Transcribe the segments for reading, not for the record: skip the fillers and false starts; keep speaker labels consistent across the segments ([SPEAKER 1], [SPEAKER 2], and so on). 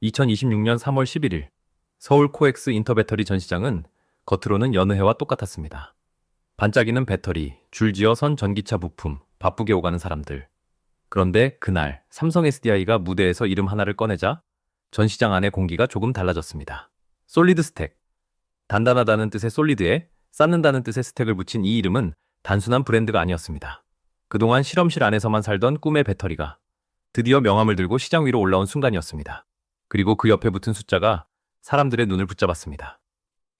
[SPEAKER 1] 2026년 3월 11일 서울 코엑스 인터배터리 전시장은 겉으로는 여느 해와 똑같았습니다. 반짝이는 배터리, 줄지어 선 전기차 부품, 바쁘게 오가는 사람들. 그런데 그날 삼성 SDI가 무대에서 이름 하나를 꺼내자 전시장 안의 공기가 조금 달라졌습니다. 솔리드 스택. 단단하다는 뜻의 솔리드에 쌓는다는 뜻의 스택을 붙인 이 이름은 단순한 브랜드가 아니었습니다. 그동안 실험실 안에서만 살던 꿈의 배터리가 드디어 명함을 들고 시장 위로 올라온 순간이었습니다. 그리고 그 옆에 붙은 숫자가 사람들의 눈을 붙잡았습니다.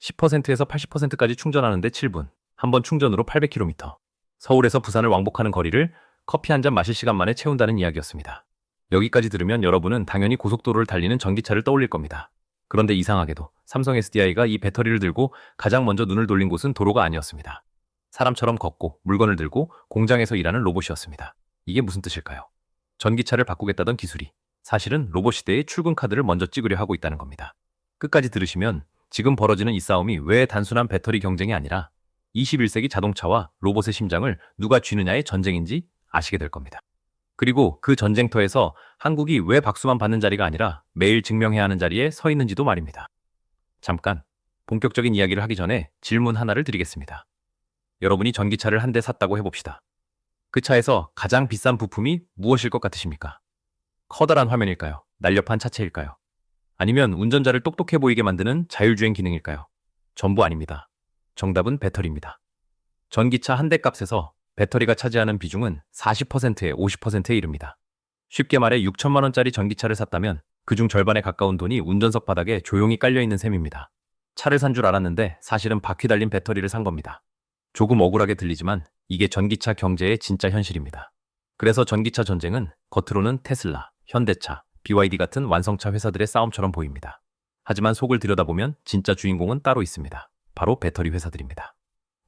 [SPEAKER 1] 10%에서 80%까지 충전하는데 7분, 한 번 충전으로 800km. 서울에서 부산을 왕복하는 거리를 커피 한 잔 마실 시간 만에 채운다는 이야기였습니다. 여기까지 들으면 여러분은 당연히 고속도로를 달리는 전기차를 떠올릴 겁니다. 그런데 이상하게도 삼성 SDI가 이 배터리를 들고 가장 먼저 눈을 돌린 곳은 도로가 아니었습니다. 사람처럼 걷고 물건을 들고 공장에서 일하는 로봇이었습니다. 이게 무슨 뜻일까요? 전기차를 바꾸겠다던 기술이 사실은 로봇 시대의 출근 카드를 먼저 찍으려 하고 있다는 겁니다. 끝까지 들으시면 지금 벌어지는 이 싸움이 왜 단순한 배터리 경쟁이 아니라 21세기 자동차와 로봇의 심장을 누가 쥐느냐의 전쟁인지 아시게 될 겁니다. 그리고 그 전쟁터에서 한국이 왜 박수만 받는 자리가 아니라 매일 증명해야 하는 자리에 서 있는지도 말입니다. 잠깐 본격적인 이야기를 하기 전에 질문 하나를 드리겠습니다. 여러분이 전기차를 한 대 샀다고 해봅시다. 그 차에서 가장 비싼 부품이 무엇일 것 같으십니까? 커다란 화면일까요? 날렵한 차체일까요? 아니면 운전자를 똑똑해 보이게 만드는 자율주행 기능일까요? 전부 아닙니다. 정답은 배터리입니다. 전기차 한 대 값에서 배터리가 차지하는 비중은 40%에 50%에 이릅니다. 쉽게 말해 6천만 원짜리 전기차를 샀다면 그중 절반에 가까운 돈이 운전석 바닥에 조용히 깔려있는 셈입니다. 차를 산 줄 알았는데 사실은 바퀴 달린 배터리를 산 겁니다. 조금 억울하게 들리지만 이게 전기차 경제의 진짜 현실입니다. 그래서 전기차 전쟁은 겉으로는 테슬라, 현대차, BYD 같은 완성차 회사들의 싸움처럼 보입니다. 하지만 속을 들여다보면 진짜 주인공은 따로 있습니다. 바로 배터리 회사들입니다.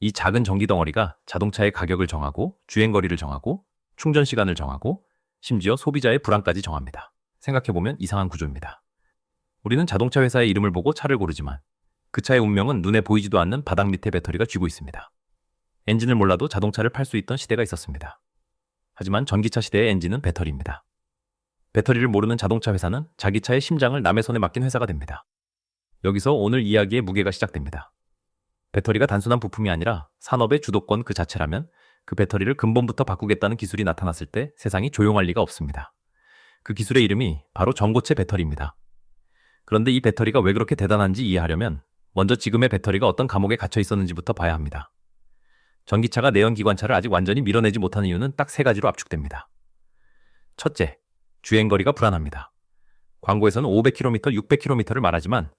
[SPEAKER 1] 이 작은 전기 덩어리가 자동차의 가격을 정하고 주행거리를 정하고 충전 시간을 정하고 심지어 소비자의 불안까지 정합니다. 생각해보면 이상한 구조입니다. 우리는 자동차 회사의 이름을 보고 차를 고르지만 그 차의 운명은 눈에 보이지도 않는 바닥 밑에 배터리가 쥐고 있습니다. 엔진을 몰라도 자동차를 팔 수 있던 시대가 있었습니다. 하지만 전기차 시대의 엔진은 배터리입니다. 배터리를 모르는 자동차 회사는 자기 차의 심장을 남의 손에 맡긴 회사가 됩니다. 여기서 오늘 이야기의 무게가 시작됩니다. 배터리가 단순한 부품이 아니라 산업의 주도권 그 자체라면 그 배터리를 근본부터 바꾸겠다는 기술이 나타났을 때 세상이 조용할 리가 없습니다. 그 기술의 이름이 바로 전고체 배터리입니다. 그런데 이 배터리가 왜 그렇게 대단한지 이해하려면 먼저 지금의 배터리가 어떤 감옥에 갇혀 있었는지부터 봐야 합니다. 전기차가 내연기관차를 아직 완전히 밀어내지 못하는 이유는 딱 세 가지로 압축됩니다. 첫째, 주행거리가 불안합니다. 광고에서는 500km, 600km를 말하지만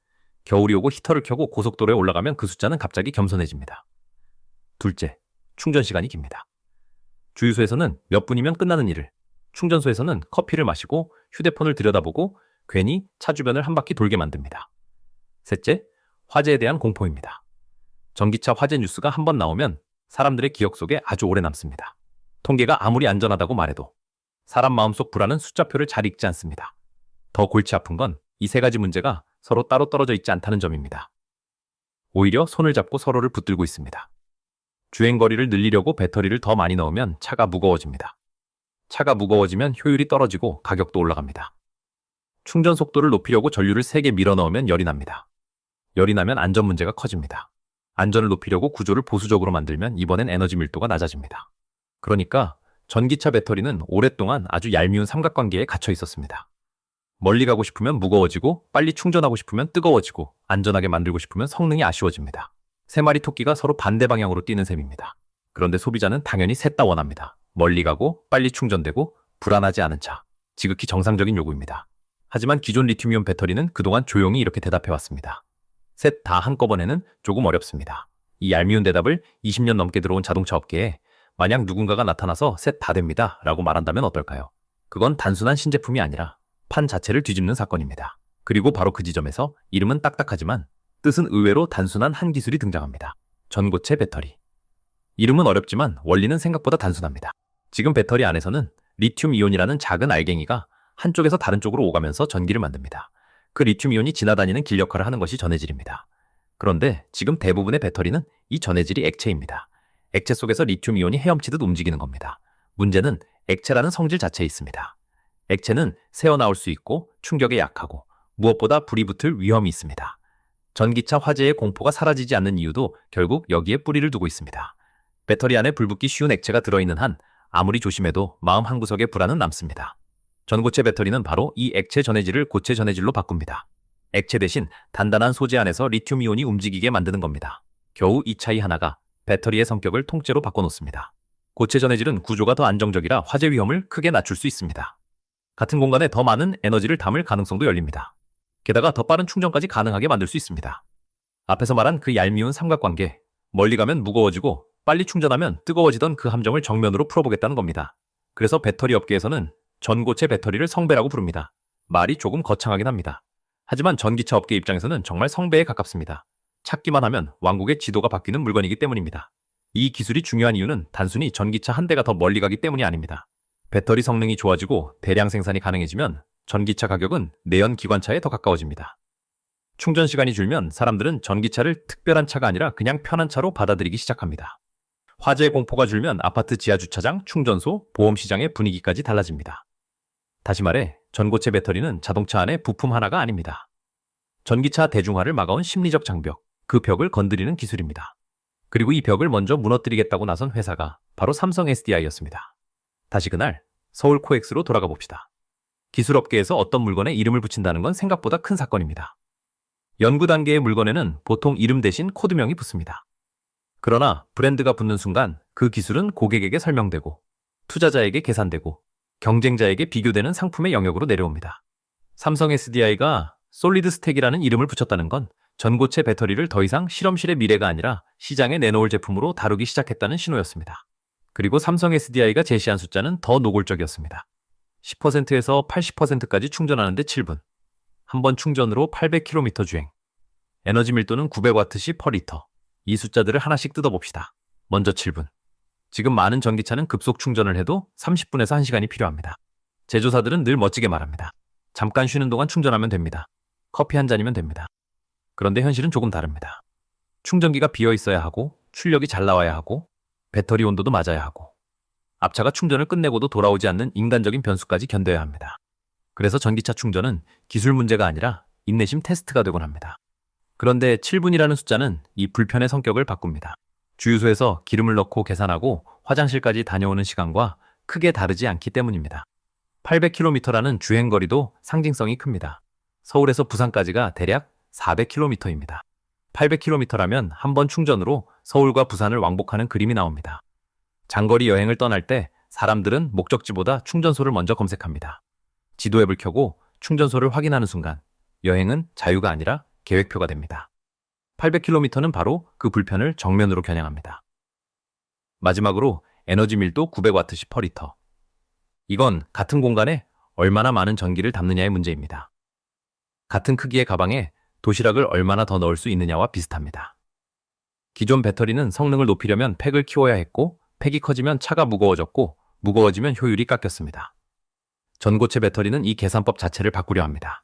[SPEAKER 1] 겨울이 오고 히터를 켜고 고속도로에 올라가면 그 숫자는 갑자기 겸손해집니다. 둘째, 충전 시간이 깁니다. 주유소에서는 몇 분이면 끝나는 일을, 충전소에서는 커피를 마시고 휴대폰을 들여다보고 괜히 차 주변을 한 바퀴 돌게 만듭니다. 셋째, 화재에 대한 공포입니다. 전기차 화재 뉴스가 한 번 나오면 사람들의 기억 속에 아주 오래 남습니다. 통계가 아무리 안전하다고 말해도 사람 마음속 불안은 숫자표를 잘 읽지 않습니다. 더 골치 아픈 건 이 세 가지 문제가 서로 따로 떨어져 있지 않다는 점입니다. 오히려 손을 잡고 서로를 붙들고 있습니다. 주행거리를 늘리려고 배터리를 더 많이 넣으면 차가 무거워집니다. 차가 무거워지면 효율이 떨어지고 가격도 올라갑니다. 충전 속도를 높이려고 전류를 세게 밀어 넣으면 열이 납니다. 열이 나면 안전 문제가 커집니다. 안전을 높이려고 구조를 보수적으로 만들면 이번엔 에너지 밀도가 낮아집니다. 그러니까 전기차 배터리는 오랫동안 아주 얄미운 삼각관계에 갇혀 있었습니다. 멀리 가고 싶으면 무거워지고 빨리 충전하고 싶으면 뜨거워지고 안전하게 만들고 싶으면 성능이 아쉬워집니다. 세 마리 토끼가 서로 반대 방향으로 뛰는 셈입니다. 그런데 소비자는 당연히 셋 다 원합니다. 멀리 가고 빨리 충전되고 불안하지 않은 차. 지극히 정상적인 요구입니다. 하지만 기존 리튬이온 배터리는 그동안 조용히 이렇게 대답해왔습니다. 셋 다 한꺼번에는 조금 어렵습니다. 이 얄미운 대답을 20년 넘게 들어온 자동차 업계에 만약 누군가가 나타나서 셋 다 됩니다 라고 말한다면 어떨까요? 그건 단순한 신제품이 아니라 판 자체를 뒤집는 사건입니다. 그리고 바로 그 지점에서 이름은 딱딱하지만 뜻은 의외로 단순한 한 기술이 등장합니다. 전고체 배터리. 이름은 어렵지만 원리는 생각보다 단순합니다. 지금 배터리 안에서는 리튬 이온이라는 작은 알갱이가 한쪽에서 다른 쪽으로 오가면서 전기를 만듭니다. 그 리튬 이온이 지나다니는 길 역할을 하는 것이 전해질입니다. 그런데 지금 대부분의 배터리는 이 전해질이 액체입니다. 액체 속에서 리튬 이온이 헤엄치듯 움직이는 겁니다. 문제는 액체라는 성질 자체에 있습니다. 액체는 새어나올 수 있고 충격에 약하고 무엇보다 불이 붙을 위험이 있습니다. 전기차 화재의 공포가 사라지지 않는 이유도 결국 여기에 뿌리를 두고 있습니다. 배터리 안에 불붙기 쉬운 액체가 들어있는 한 아무리 조심해도 마음 한구석에 불안은 남습니다. 전고체 배터리는 바로 이 액체 전해질을 고체 전해질로 바꿉니다. 액체 대신 단단한 소재 안에서 리튬이온이 움직이게 만드는 겁니다. 겨우 이 차이 하나가 배터리의 성격을 통째로 바꿔놓습니다. 고체 전해질은 구조가 더 안정적이라 화재 위험을 크게 낮출 수 있습니다. 같은 공간에 더 많은 에너지를 담을 가능성도 열립니다. 게다가 더 빠른 충전까지 가능하게 만들 수 있습니다. 앞에서 말한 그 얄미운 삼각관계, 멀리 가면 무거워지고 빨리 충전하면 뜨거워지던 그 함정을 정면으로 풀어보겠다는 겁니다. 그래서 배터리 업계에서는 전고체 배터리를 성배라고 부릅니다. 말이 조금 거창하긴 합니다. 하지만 전기차 업계 입장에서는 정말 성배에 가깝습니다. 찾기만 하면 왕국의 지도가 바뀌는 물건이기 때문입니다. 이 기술이 중요한 이유는 단순히 전기차 한 대가 더 멀리 가기 때문이 아닙니다. 배터리 성능이 좋아지고 대량 생산이 가능해지면 전기차 가격은 내연 기관차에 더 가까워집니다. 충전 시간이 줄면 사람들은 전기차를 특별한 차가 아니라 그냥 편한 차로 받아들이기 시작합니다. 화재의 공포가 줄면 아파트 지하 주차장, 충전소, 보험 시장의 분위기까지 달라집니다. 다시 말해 전고체 배터리는 자동차 안의 부품 하나가 아닙니다. 전기차 대중화를 막아온 심리적 장벽, 그 벽을 건드리는 기술입니다. 그리고 이 벽을 먼저 무너뜨리겠다고 나선 회사가 바로 삼성 SDI였습니다. 다시 그날 서울 코엑스로 돌아가 봅시다. 기술업계에서 어떤 물건에 이름을 붙인다는 건 생각보다 큰 사건입니다. 연구 단계의 물건에는 보통 이름 대신 코드명이 붙습니다. 그러나 브랜드가 붙는 순간 그 기술은 고객에게 설명되고 투자자에게 계산되고 경쟁자에게 비교되는 상품의 영역으로 내려옵니다. 삼성 SDI가 솔리드 스택이라는 이름을 붙였다는 건 전고체 배터리를 더 이상 실험실의 미래가 아니라 시장에 내놓을 제품으로 다루기 시작했다는 신호였습니다. 그리고 삼성 SDI가 제시한 숫자는 더 노골적이었습니다. 10%에서 80%까지 충전하는데 7분. 한 번 충전으로 800km 주행. 에너지 밀도는 900W시 per 리터. 이 숫자들을 하나씩 뜯어봅시다. 먼저 7분. 지금 많은 전기차는 급속 충전을 해도 30분에서 1시간이 필요합니다. 제조사들은 늘 멋지게 말합니다. 잠깐 쉬는 동안 충전하면 됩니다. 커피 한 잔이면 됩니다. 그런데 현실은 조금 다릅니다. 충전기가 비어 있어야 하고 출력이 잘 나와야 하고 배터리 온도도 맞아야 하고 앞차가 충전을 끝내고도 돌아오지 않는 인간적인 변수까지 견뎌야 합니다. 그래서 전기차 충전은 기술 문제가 아니라 인내심 테스트가 되곤 합니다. 그런데 7분이라는 숫자는 이 불편의 성격을 바꿉니다. 주유소에서 기름을 넣고 계산하고 화장실까지 다녀오는 시간과 크게 다르지 않기 때문입니다. 800km라는 주행거리도 상징성이 큽니다. 서울에서 부산까지가 대략 400km입니다. 800km라면 한 번 충전으로 서울과 부산을 왕복하는 그림이 나옵니다. 장거리 여행을 떠날 때 사람들은 목적지보다 충전소를 먼저 검색합니다. 지도 앱을 켜고 충전소를 확인하는 순간 여행은 자유가 아니라 계획표가 됩니다. 800km는 바로 그 불편을 정면으로 겨냥합니다. 마지막으로 에너지 밀도 900W시 per 리터. 이건 같은 공간에 얼마나 많은 전기를 담느냐의 문제입니다. 같은 크기의 가방에 도시락을 얼마나 더 넣을 수 있느냐와 비슷합니다. 기존 배터리는 성능을 높이려면 팩을 키워야 했고 팩이 커지면 차가 무거워졌고 무거워지면 효율이 깎였습니다. 전고체 배터리는 이 계산법 자체를 바꾸려 합니다.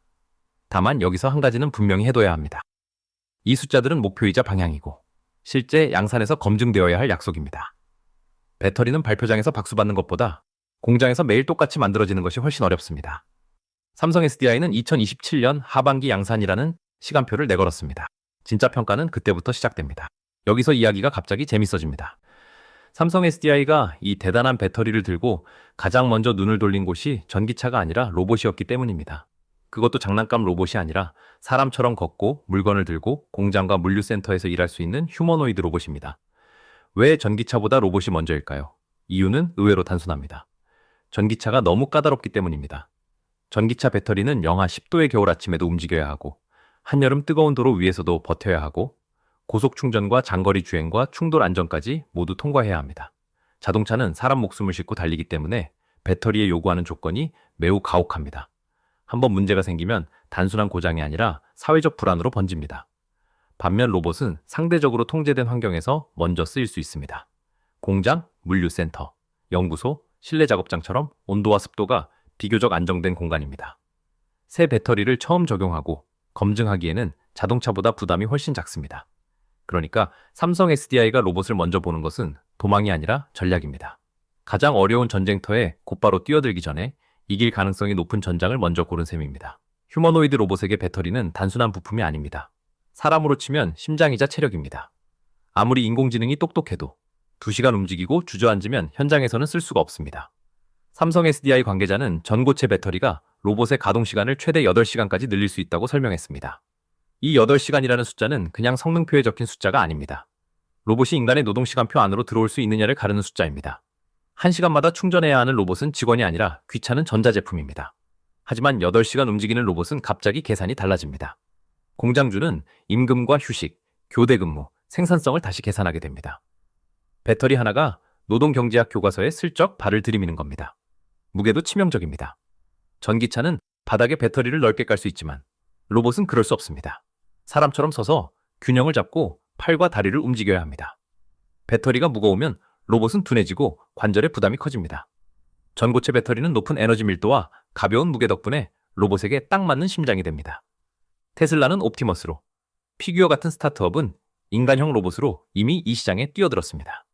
[SPEAKER 1] 다만 여기서 한 가지는 분명히 해둬야 합니다. 이 숫자들은 목표이자 방향이고 실제 양산에서 검증되어야 할 약속입니다. 배터리는 발표장에서 박수받는 것보다 공장에서 매일 똑같이 만들어지는 것이 훨씬 어렵습니다. 삼성 SDI는 2027년 하반기 양산이라는 시간표를 내걸었습니다. 진짜 평가는 그때부터 시작됩니다. 여기서 이야기가 갑자기 재밌어집니다. 삼성 SDI가 이 대단한 배터리를 들고 가장 먼저 눈을 돌린 곳이 전기차가 아니라 로봇이었기 때문입니다. 그것도 장난감 로봇이 아니라 사람처럼 걷고 물건을 들고 공장과 물류센터에서 일할 수 있는 휴머노이드 로봇입니다. 왜 전기차보다 로봇이 먼저일까요? 이유는 의외로 단순합니다. 전기차가 너무 까다롭기 때문입니다. 전기차 배터리는 영하 10도의 겨울 아침에도 움직여야 하고 한여름 뜨거운 도로 위에서도 버텨야 하고 고속 충전과 장거리 주행과 충돌 안전까지 모두 통과해야 합니다. 자동차는 사람 목숨을 싣고 달리기 때문에 배터리에 요구하는 조건이 매우 가혹합니다. 한번 문제가 생기면 단순한 고장이 아니라 사회적 불안으로 번집니다. 반면 로봇은 상대적으로 통제된 환경에서 먼저 쓰일 수 있습니다. 공장, 물류센터, 연구소, 실내 작업장처럼 온도와 습도가 비교적 안정된 공간입니다. 새 배터리를 처음 적용하고 검증하기에는 자동차보다 부담이 훨씬 작습니다. 그러니까 삼성 SDI가 로봇을 먼저 보는 것은 도망이 아니라 전략입니다. 가장 어려운 전쟁터에 곧바로 뛰어들기 전에 이길 가능성이 높은 전장을 먼저 고른 셈입니다. 휴머노이드 로봇에게 배터리는 단순한 부품이 아닙니다. 사람으로 치면 심장이자 체력입니다. 아무리 인공지능이 똑똑해도 2시간 움직이고 주저앉으면 현장에서는 쓸 수가 없습니다. 삼성 SDI 관계자는 전고체 배터리가 로봇의 가동 시간을 최대 8시간까지 늘릴 수 있다고 설명했습니다. 이 8시간이라는 숫자는 그냥 성능표에 적힌 숫자가 아닙니다. 로봇이 인간의 노동시간표 안으로 들어올 수 있느냐를 가르는 숫자입니다. 1시간마다 충전해야 하는 로봇은 직원이 아니라 귀찮은 전자제품입니다. 하지만 8시간 움직이는 로봇은 갑자기 계산이 달라집니다. 공장주는 임금과 휴식, 교대 근무, 생산성을 다시 계산하게 됩니다. 배터리 하나가 노동경제학 교과서에 슬쩍 발을 들이미는 겁니다. 무게도 치명적입니다. 전기차는 바닥에 배터리를 넓게 깔 수 있지만 로봇은 그럴 수 없습니다. 사람처럼 서서 균형을 잡고 팔과 다리를 움직여야 합니다. 배터리가 무거우면 로봇은 둔해지고 관절에 부담이 커집니다. 전고체 배터리는 높은 에너지 밀도와 가벼운 무게 덕분에 로봇에게 딱 맞는 심장이 됩니다. 테슬라는 옵티머스로, 피규어 같은 스타트업은 인간형 로봇으로 이미 이 시장에 뛰어들었습니다.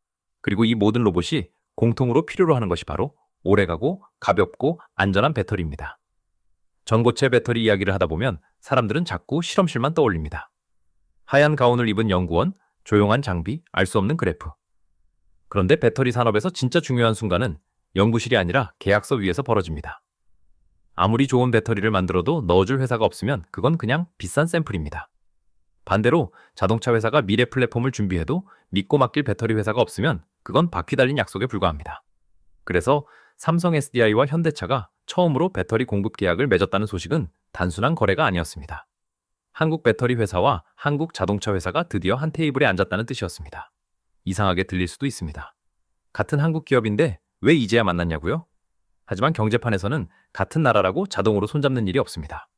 [SPEAKER 1] 그리고 이 모든 로봇이 공통으로 필요로 하는 것이 바로 오래가고 가볍고 안전한 배터리입니다. 전고체 배터리 이야기를 하다 보면 사람들은 자꾸 실험실만 떠올립니다. 하얀 가운을 입은 연구원, 조용한 장비, 알 수 없는 그래프. 그런데 배터리 산업에서 진짜 중요한 순간은 연구실이 아니라 계약서 위에서 벌어집니다. 아무리 좋은 배터리를 만들어도 넣어줄 회사가 없으면 그건 그냥 비싼 샘플입니다. 반대로 자동차 회사가 미래 플랫폼을 준비해도 믿고 맡길 배터리 회사가 없으면 그건 바퀴 달린 약속에 불과합니다. 그래서 삼성 SDI와 현대차가 처음으로 배터리 공급 계약을 맺었다는 소식은 단순한 거래가 아니었습니다. 한국 배터리 회사와 한국 자동차 회사가 드디어 한 테이블에 앉았다는 뜻이었습니다. 이상하게 들릴 수도 있습니다. 같은 한국 기업인데 왜 이제야 만났냐고요? 하지만 경제판에서는 같은 나라라고 자동으로 손잡는 일이 없습니다.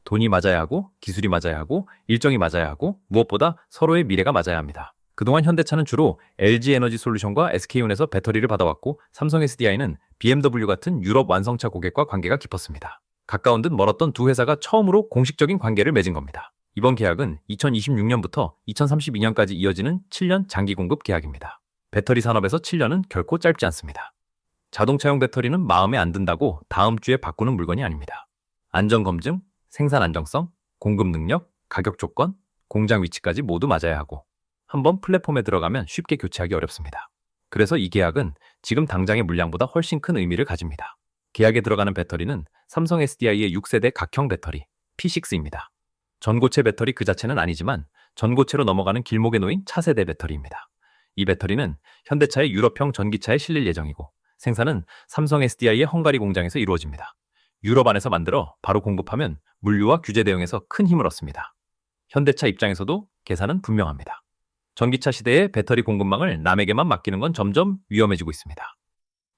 [SPEAKER 1] 돈이 맞아야 하고, 기술이 맞아야 하고, 일정이 맞아야 하고, 무엇보다 서로의 미래가 맞아야 합니다. 그동안 현대차는 주로 LG 에너지 솔루션과 SK온에서 배터리를 받아왔고, 삼성 SDI는 BMW 같은 유럽 완성차 고객과 관계가 깊었습니다. 가까운 듯 멀었던 두 회사가 처음으로 공식적인 관계를 맺은 겁니다. 이번 계약은 2026년부터 2032년까지 이어지는 7년 장기 공급 계약입니다. 배터리 산업에서 7년은 결코 짧지 않습니다. 자동차용 배터리는 마음에 안 든다고 다음 주에 바꾸는 물건이 아닙니다. 안전검증, 생산 안정성, 공급 능력, 가격 조건, 공장 위치까지 모두 맞아야 하고 한번 플랫폼에 들어가면 쉽게 교체하기 어렵습니다. 그래서 이 계약은 지금 당장의 물량보다 훨씬 큰 의미를 가집니다. 계약에 들어가는 배터리는 삼성 SDI의 6세대 각형 배터리 P6입니다. 전고체 배터리 그 자체는 아니지만 전고체로 넘어가는 길목에 놓인 차세대 배터리입니다. 이 배터리는 현대차의 유럽형 전기차에 실릴 예정이고 생산은 삼성 SDI의 헝가리 공장에서 이루어집니다. 유럽 안에서 만들어 바로 공급하면 물류와 규제 대응에서 큰 힘을 얻습니다. 현대차 입장에서도 계산은 분명합니다. 전기차 시대의 배터리 공급망을 남에게만 맡기는 건 점점 위험해지고 있습니다.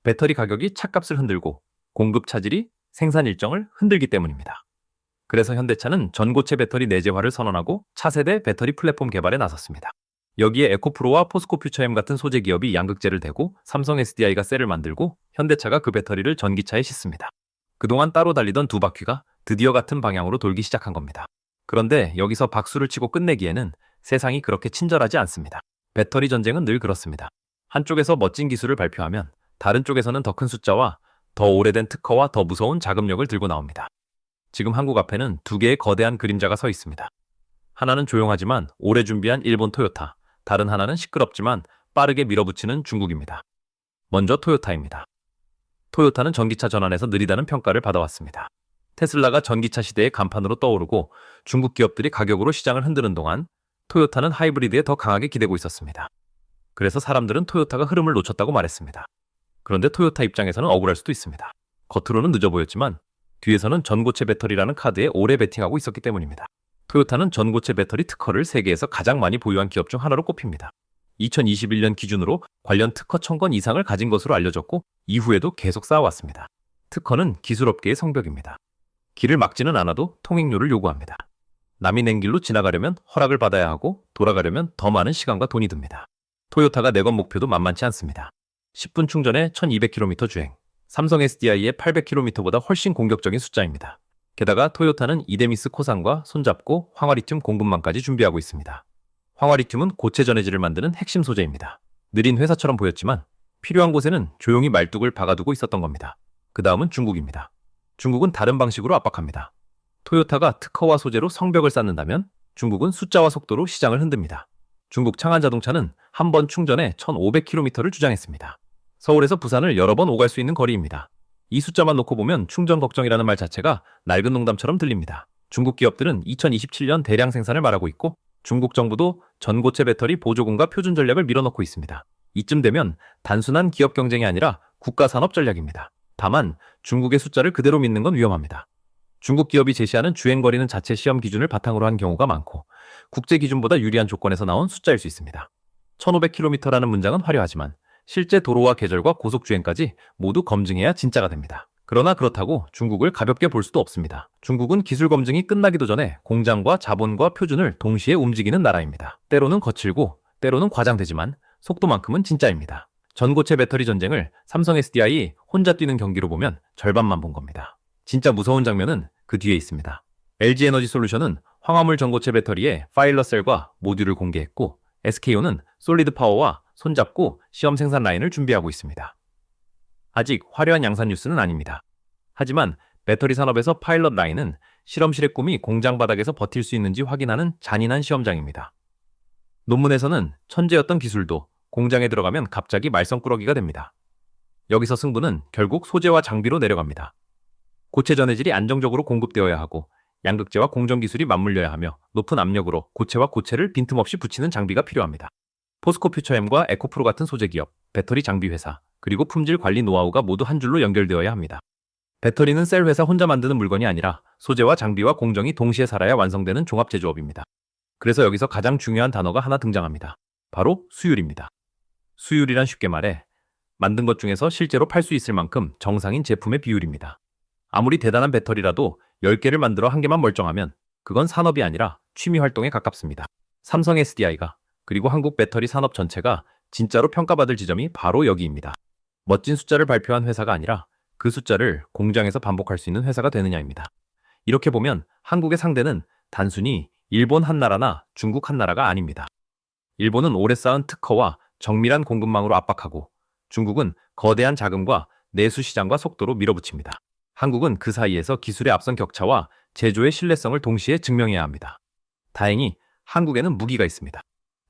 [SPEAKER 1] 배터리 가격이 차값을 흔들고 공급 차질이 생산 일정을 흔들기 때문입니다. 그래서 현대차는 전고체 배터리 내재화를 선언하고 차세대 배터리 플랫폼 개발에 나섰습니다. 여기에 에코프로와 포스코퓨처엠 같은 소재 기업이 양극재를 대고 삼성 SDI가 셀을 만들고 현대차가 그 배터리를 전기차에 싣습니다. 그동안 따로 달리던 두 바퀴가 드디어 같은 방향으로 돌기 시작한 겁니다. 그런데 여기서 박수를 치고 끝내기에는 세상이 그렇게 친절하지 않습니다. 배터리 전쟁은 늘 그렇습니다. 한쪽에서 멋진 기술을 발표하면 다른 쪽에서는 더 큰 숫자와 더 오래된 특허와 더 무서운 자금력을 들고 나옵니다. 지금 한국 앞에는 두 개의 거대한 그림자가 서 있습니다. 하나는 조용하지만 오래 준비한 일본 토요타, 다른 하나는 시끄럽지만 빠르게 밀어붙이는 중국입니다. 먼저 토요타입니다. 토요타는 전기차 전환에서 느리다는 평가를 받아왔습니다. 테슬라가 전기차 시대의 간판으로 떠오르고 중국 기업들이 가격으로 시장을 흔드는 동안 토요타는 하이브리드에 더 강하게 기대고 있었습니다. 그래서 사람들은 토요타가 흐름을 놓쳤다고 말했습니다. 그런데 토요타 입장에서는 억울할 수도 있습니다. 겉으로는 늦어 보였지만 뒤에서는 전고체 배터리라는 카드에 오래 베팅하고 있었기 때문입니다. 토요타는 전고체 배터리 특허를 세계에서 가장 많이 보유한 기업 중 하나로 꼽힙니다. 2021년 기준으로 관련 특허 1000건 이상을 가진 것으로 알려졌고 이후에도 계속 쌓아왔습니다. 특허는 기술업계의 성벽입니다. 길을 막지는 않아도 통행료를 요구합니다. 남이 낸 길로 지나가려면 허락을 받아야 하고 돌아가려면 더 많은 시간과 돈이 듭니다. 토요타가 내건 목표도 만만치 않습니다. 10분 충전에 1200km 주행, 삼성 SDI의 800km보다 훨씬 공격적인 숫자입니다. 게다가 토요타는 이데미스 코산과 손잡고 황화리튬 공급망까지 준비하고 있습니다. 황화리튬은 고체 전해질을 만드는 핵심 소재입니다. 느린 회사처럼 보였지만 필요한 곳에는 조용히 말뚝을 박아두고 있었던 겁니다. 그 다음은 중국입니다. 중국은 다른 방식으로 압박합니다. 토요타가 특허와 소재로 성벽을 쌓는다면 중국은 숫자와 속도로 시장을 흔듭니다. 중국 창안자동차는 한 번 충전에 1,500km를 주장했습니다. 서울에서 부산을 여러 번 오갈 수 있는 거리입니다. 이 숫자만 놓고 보면 충전 걱정이라는 말 자체가 낡은 농담처럼 들립니다. 중국 기업들은 2027년 대량 생산을 말하고 있고 중국 정부도 전고체 배터리 보조금과 표준 전략을 밀어넣고 있습니다. 이쯤 되면 단순한 기업 경쟁이 아니라 국가 산업 전략입니다. 다만 중국의 숫자를 그대로 믿는 건 위험합니다. 중국 기업이 제시하는 주행거리는 자체 시험 기준을 바탕으로 한 경우가 많고 국제 기준보다 유리한 조건에서 나온 숫자일 수 있습니다. 1,500km라는 문장은 화려하지만 실제 도로와 계절과 고속주행까지 모두 검증해야 진짜가 됩니다. 그러나 그렇다고 중국을 가볍게 볼 수도 없습니다. 중국은 기술 검증이 끝나기도 전에 공장과 자본과 표준을 동시에 움직이는 나라입니다. 때로는 거칠고 때로는 과장되지만 속도만큼은 진짜입니다. 전고체 배터리 전쟁을 삼성 SDI 혼자 뛰는 경기로 보면 절반만 본 겁니다. 진짜 무서운 장면은 그 뒤에 있습니다. LG 에너지 솔루션은 황화물 전고체 배터리에 파일럿 셀과 모듈을 공개했고 SK온은 솔리드 파워와 손잡고 시험 생산 라인을 준비하고 있습니다. 아직 화려한 양산 뉴스는 아닙니다. 하지만 배터리 산업에서 파일럿 라인은 실험실의 꿈이 공장 바닥에서 버틸 수 있는지 확인하는 잔인한 시험장입니다. 논문에서는 천재였던 기술도 공장에 들어가면 갑자기 말썽꾸러기가 됩니다. 여기서 승부는 결국 소재와 장비로 내려갑니다. 고체 전해질이 안정적으로 공급되어야 하고 양극재와 공정 기술이 맞물려야 하며 높은 압력으로 고체와 고체를 빈틈없이 붙이는 장비가 필요합니다. 포스코 퓨처엠과 에코프로 같은 소재 기업, 배터리 장비 회사, 그리고 품질 관리 노하우가 모두 한 줄로 연결되어야 합니다. 배터리는 셀 회사 혼자 만드는 물건이 아니라 소재와 장비와 공정이 동시에 살아야 완성되는 종합 제조업입니다. 그래서 여기서 가장 중요한 단어가 하나 등장합니다. 바로 수율입니다. 수율이란 쉽게 말해 만든 것 중에서 실제로 팔 수 있을 만큼 정상인 제품의 비율입니다. 아무리 대단한 배터리라도 10개를 만들어 한 개만 멀쩡하면 그건 산업이 아니라 취미 활동에 가깝습니다. 삼성 SDI가 그리고 한국 배터리 산업 전체가 진짜로 평가받을 지점이 바로 여기입니다. 멋진 숫자를 발표한 회사가 아니라 그 숫자를 공장에서 반복할 수 있는 회사가 되느냐입니다. 이렇게 보면 한국의 상대는 단순히 일본 한 나라나 중국 한 나라가 아닙니다. 일본은 오래 쌓은 특허와 정밀한 공급망으로 압박하고 중국은 거대한 자금과 내수 시장과 속도로 밀어붙입니다. 한국은 그 사이에서 기술의 앞선 격차와 제조의 신뢰성을 동시에 증명해야 합니다. 다행히 한국에는 무기가 있습니다.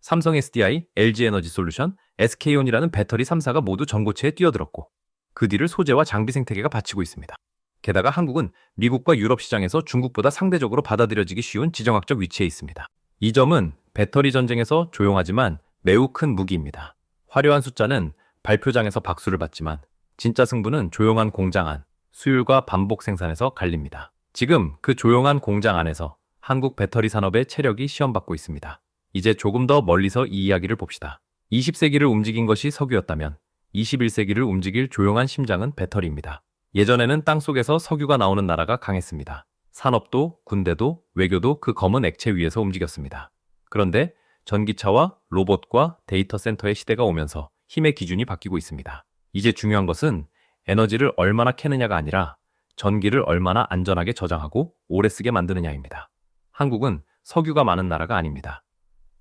[SPEAKER 1] 삼성 SDI, LG 에너지 솔루션, SK온이라는 배터리 3사가 모두 전고체에 뛰어들었고 그 뒤를 소재와 장비 생태계가 받치고 있습니다. 게다가 한국은 미국과 유럽 시장에서 중국보다 상대적으로 받아들여지기 쉬운 지정학적 위치에 있습니다. 이 점은 배터리 전쟁에서 조용하지만 매우 큰 무기입니다. 화려한 숫자는 발표장에서 박수를 받지만 진짜 승부는 조용한 공장 안, 수율과 반복 생산에서 갈립니다. 지금 그 조용한 공장 안에서 한국 배터리 산업의 체력이 시험받고 있습니다. 이제 조금 더 멀리서 이 이야기를 봅시다. 20세기를 움직인 것이 석유였다면 21세기를 움직일 조용한 심장은 배터리입니다. 예전에는 땅속에서 석유가 나오는 나라가 강했습니다. 산업도 군대도 외교도 그 검은 액체 위에서 움직였습니다. 그런데 전기차와 로봇과 데이터 센터의 시대가 오면서 힘의 기준이 바뀌고 있습니다. 이제 중요한 것은 에너지를 얼마나 캐느냐가 아니라 전기를 얼마나 안전하게 저장하고 오래 쓰게 만드느냐입니다. 한국은 석유가 많은 나라가 아닙니다.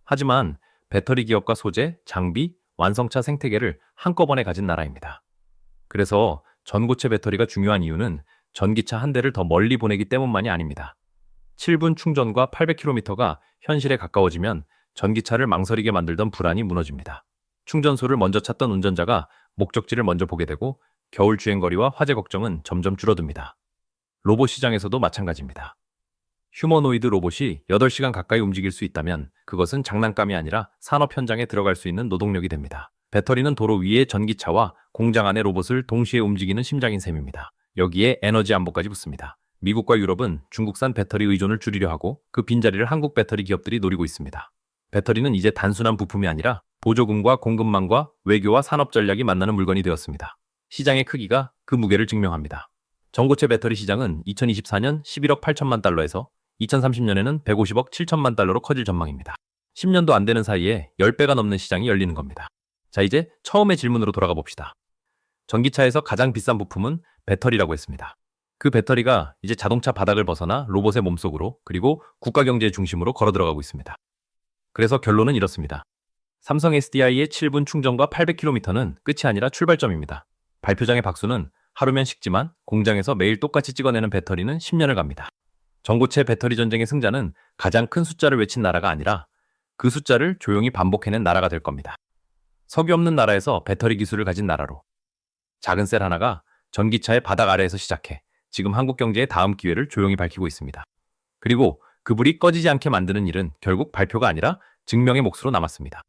[SPEAKER 1] 하지만 배터리 기업과 소재, 장비, 완성차 생태계를 한꺼번에 가진 나라입니다. 그래서 전고체 배터리가 중요한 이유는 전기차 한 대를 더 멀리 보내기 때문만이 아닙니다. 7분 충전과 800km가 현실에 가까워지면 전기차를 망설이게 만들던 불안이 무너집니다. 충전소를 먼저 찾던 운전자가 목적지를 먼저 보게 되고 겨울 주행거리와 화재 걱정은 점점 줄어듭니다. 로봇 시장에서도 마찬가지입니다. 휴머노이드 로봇이 8시간 가까이 움직일 수 있다면 그것은 장난감이 아니라 산업 현장에 들어갈 수 있는 노동력이 됩니다. 배터리는 도로 위에 전기차와 공장 안의 로봇을 동시에 움직이는 심장인 셈입니다. 여기에 에너지 안보까지 붙습니다. 미국과 유럽은 중국산 배터리 의존을 줄이려 하고 그 빈자리를 한국 배터리 기업들이 노리고 있습니다. 배터리는 이제 단순한 부품이 아니라 보조금과 공급망과 외교와 산업 전략이 만나는 물건이 되었습니다. 시장의 크기가 그 무게를 증명합니다. 전고체 배터리 시장은 2024년 11억 8천만 달러에서 2030년에는 150억 7천만 달러로 커질 전망입니다. 10년도 안 되는 사이에 10배가 넘는 시장이 열리는 겁니다. 자, 이제 처음의 질문으로 돌아가 봅시다. 전기차에서 가장 비싼 부품은 배터리라고 했습니다. 그 배터리가 이제 자동차 바닥을 벗어나 로봇의 몸속으로 그리고 국가 경제의 중심으로 걸어 들어가고 있습니다. 그래서 결론은 이렇습니다. 삼성 SDI의 7분 충전과 800km는 끝이 아니라 출발점입니다. 발표장의 박수는 하루면 식지만 공장에서 매일 똑같이 찍어내는 배터리는 10년을 갑니다. 전고체 배터리 전쟁의 승자는 가장 큰 숫자를 외친 나라가 아니라 그 숫자를 조용히 반복해낸 나라가 될 겁니다. 석유 없는 나라에서 배터리 기술을 가진 나라로 작은 셀 하나가 전기차의 바닥 아래에서 시작해 지금 한국 경제의 다음 기회를 조용히 밝히고 있습니다. 그리고 그 불이 꺼지지 않게 만드는 일은 결국 발표가 아니라 증명의 몫으로 남았습니다.